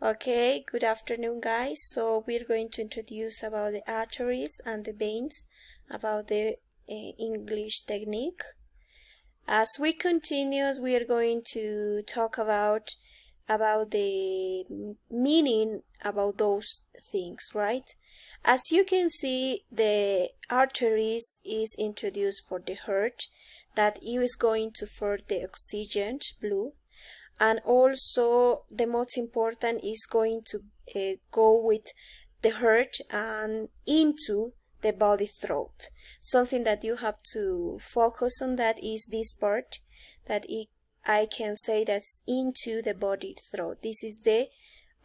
Okay, good afternoon guys. So we're going to introduce about the arteries and the veins, about the English technique. As we continue, we are going to talk about the meaning about those things, right? As you can see, the arteries is introduced for the heart, that is going to feed the oxygen, blue, and also the most important is going to go with the heart and into the body throat. Something that you have to focus on that is this part that I can say that's into the body throat. This is the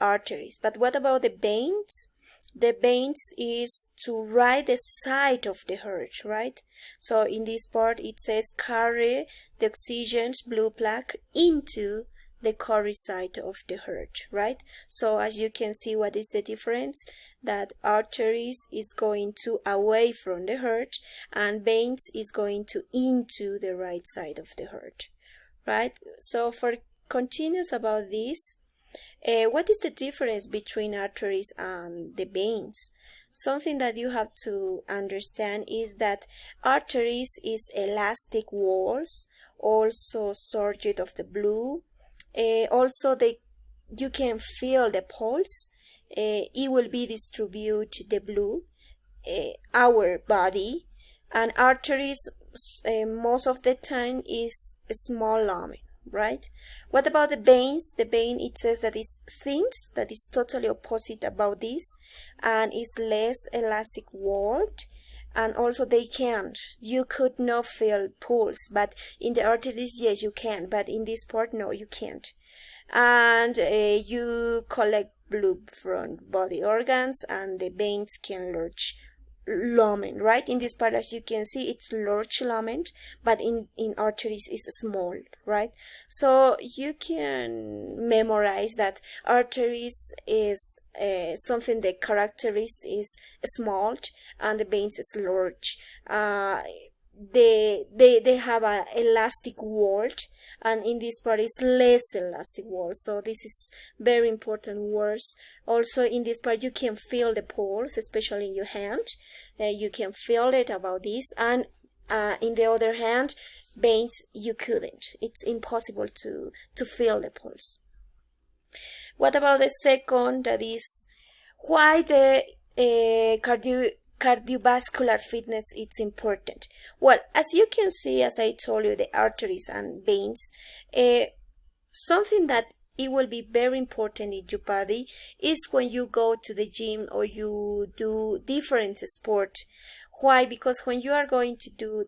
arteries. But what about the veins? The veins is to right the side of the heart, right? So in this part it says carry the oxygen blue plaque into the carry side of the heart, right? So as you can see, what is the difference? That arteries is going to away from the heart and veins is going to into the right side of the heart, right? So for continuous about this, what is the difference between arteries and the veins? Something that you have to understand is that arteries is elastic walls, also surged of the blue. Also you can feel the pulse. It will be distribute the blue our body, and arteries most of the time is a small lumen, right? What about the veins? The vein, it says that it's thin, that is totally opposite about this, and is less elastic walled. And also you could not feel pulse, but in the arteries, yes, you can, but in this part, no, you can't. And you collect blood from body organs, and the veins can large lumen, right? In this part, as you can see, it's large lumen, but in arteries is small, right? So you can memorize that arteries is something the characteristic is small and the veins is large. They have a elastic wall, and in this part is less elastic wall. So this is very important words. Also in this part you can feel the pulse, especially in your hand. You can feel it about this, and in the other hand, veins you couldn't. It's impossible to feel the pulse. What about the second? That is why the cardiovascular fitness is important. Well, as you can see, as I told you, the arteries and veins, something that it will be very important in your body is when you go to the gym or you do different sports. Why? Because when you are going to do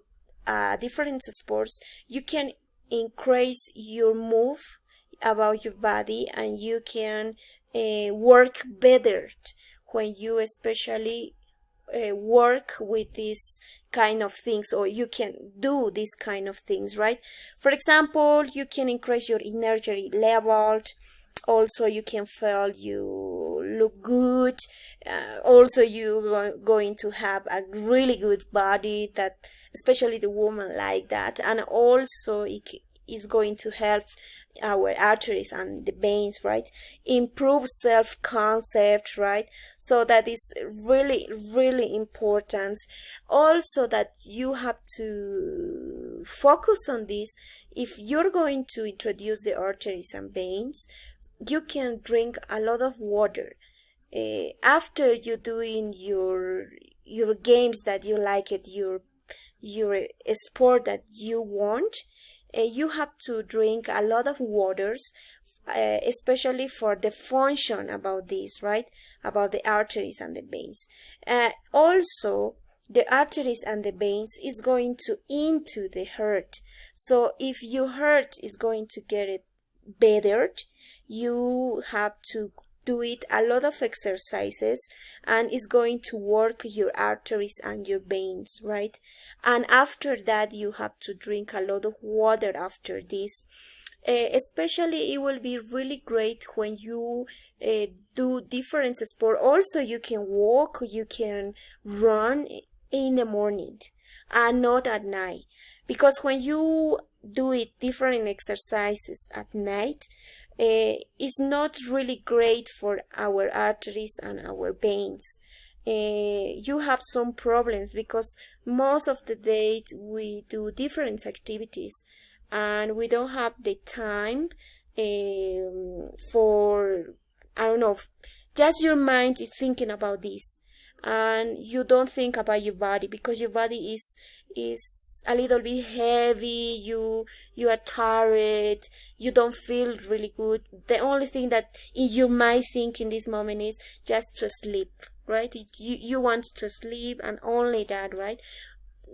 different sports, you can increase your move about your body, and you can work better when you especially work with these kind of things, or you can do these kind of things, right? For example, you can increase your energy level. Also you can feel you look good. Also you're going to have a really good body, that especially the woman like that. And also it is going to help our arteries and the veins, right? Improve self-concept, right? So that is really, really important. Also that you have to focus on this. If you're going to introduce the arteries and veins, you can drink a lot of water. After you doing your games that you like it, your sport that you want, you have to drink a lot of waters, especially for the function about this, right? About the arteries and the veins. Also, the arteries and the veins is going to into the heart. So if your heart is going to get it better, you have to do it a lot of exercises, and it's going to work your arteries and your veins, right? And after that you have to drink a lot of water after this. Especially it will be really great when you do different sport. Also you can walk, you can run in the morning and not at night, because when you do it different exercises at night, is not really great for our arteries and our veins. You have some problems because most of the day we do different activities and we don't have the time for, I don't know, just your mind is thinking about this and you don't think about your body because your body is a little bit heavy, you are tired, you don't feel really good. The only thing that in your mind think in this moment is just to sleep, right? You want to sleep and only that, right?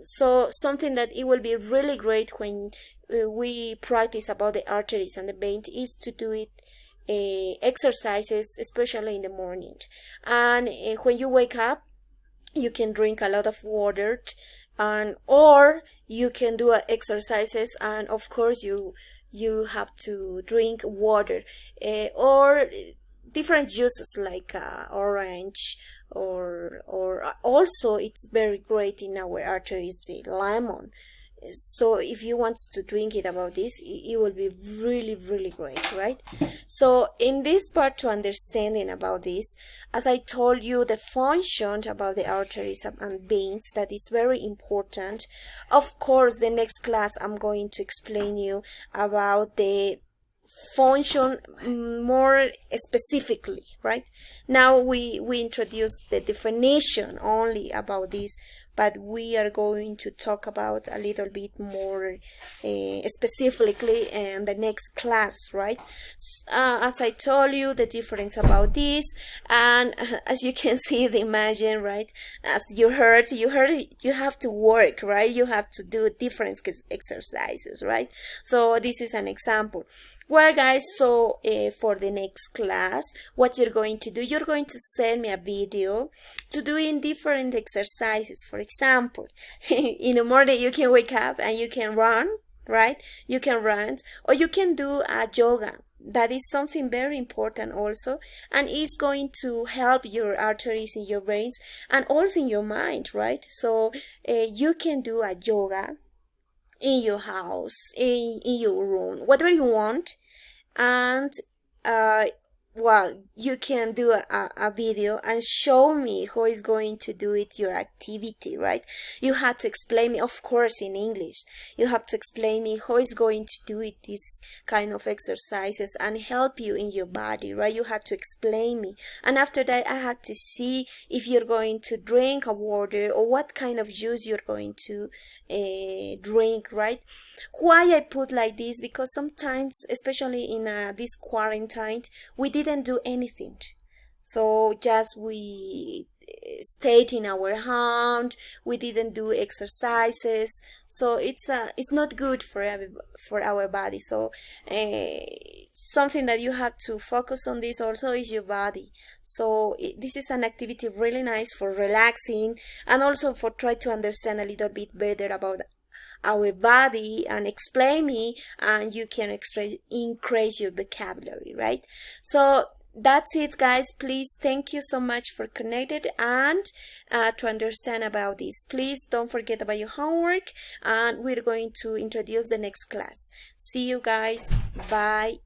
So something that it will be really great when we practice about the arteries and the veins is to do it exercises, especially in the morning. And when you wake up, you can drink a lot of water, and or you can do exercises, and of course you have to drink water or different juices like orange or also it's very great in our arteries, the lemon. So if you want to drink it about this, it will be really great, right? So in this part to understanding about this, as I told you, the function about the arteries and veins, that is very important. Of course, the next class I'm going to explain you about the function more specifically, right? Now we introduced the definition only about this, but we are going to talk about a little bit more specifically in the next class, right? As I told you, the difference about this, and as you can see the imagine, right? As you heard you have to work, right? You have to do different exercises, right? So this is an example. Well, guys, so for the next class, what you're going to do, you're going to send me a video to doing different exercises. For example, in the morning you can wake up and you can run, right? You can run, or you can do a yoga. That is something very important also, and is going to help your arteries in your veins and also in your mind, right? So you can do a yoga in your house, in your room, whatever you want. And well, you can do a video and show me how is going to do it, your activity, right? You have to explain me, of course, in English. You have to explain me how is going to do it, this kind of exercises, and help you in your body, right? You have to explain me. And after that, I have to see if you're going to drink a water or what kind of juice you're going to drink, right? Why I put like this? Because sometimes, especially in this quarantine, we didn't do anything. So just we stayed in our home. We didn't do exercises. So it's not good for our body. So something that you have to focus on this also is your body. So this is an activity really nice for relaxing and also for try to understand a little bit better about our body and explain me, and you can increase your vocabulary, right? So that's it, guys. Please, thank you so much for connected and to understand about this. Please don't forget about your homework, and we're going to introduce the next class. See you guys. Bye.